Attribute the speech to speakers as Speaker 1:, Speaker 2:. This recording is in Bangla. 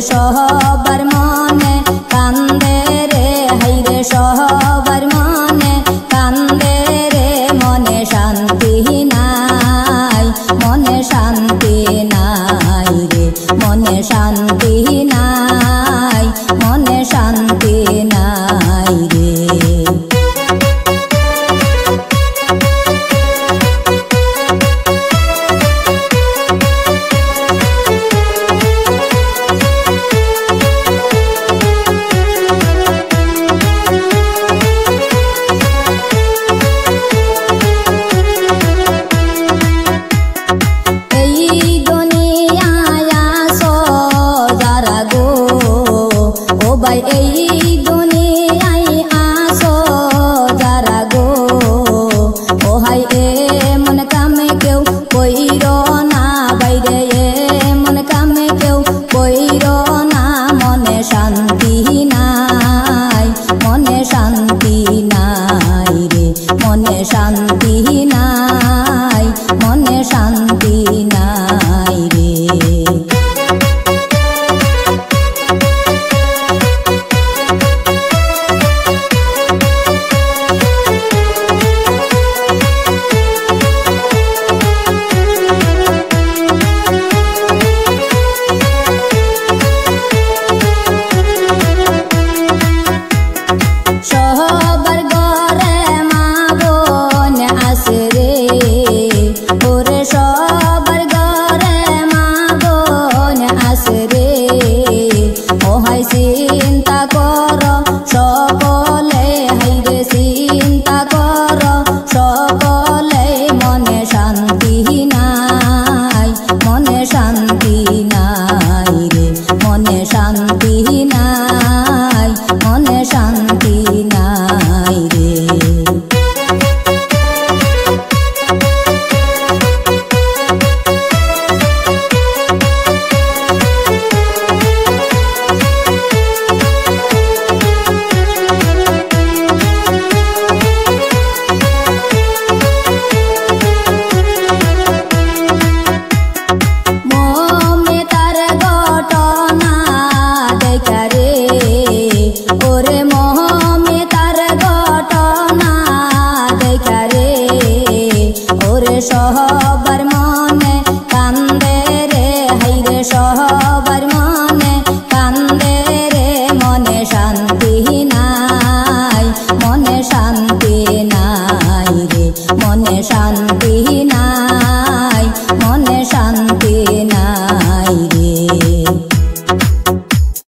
Speaker 1: সবার মনে কান্দে রে হাইরে সবার মনে কান্দে রে মনে শান্তি নাই মনে শান্তি নাই রে মনে শান্তি নাই মনে শান্তি নাই রে এই দুনিয়ায় আসো যারা গো ও হাই এমন কামে কেউ কইরো না বাইরে এমন কামে কেউ কইরো না মনে শান্তি নাই মনে শান্তি নাই রে মনে শান্তি নাই মনে শান্তি নাই রে সবার ঘরে মা বোন আসে রে ওরে সবার ঘরে মা বোন আসে রে ও হাই চিন্তা কর সকলে হাইরে চিন্তা কর সকলে মনে শান্তি নাই মনে শান্তি নাই রে মনে শান্তি নাই মনে শান্তি নাই রে মমিতার ঘটনা দেখা রে ওরে মমিতার ঘটনা দেখা রে ওরে সবার মনে কান্দে রে হাইরে সবার মনে কান্দে রে মনে শান্তি নাই মনে শান্তি নাই রে মনে শান্তি নাই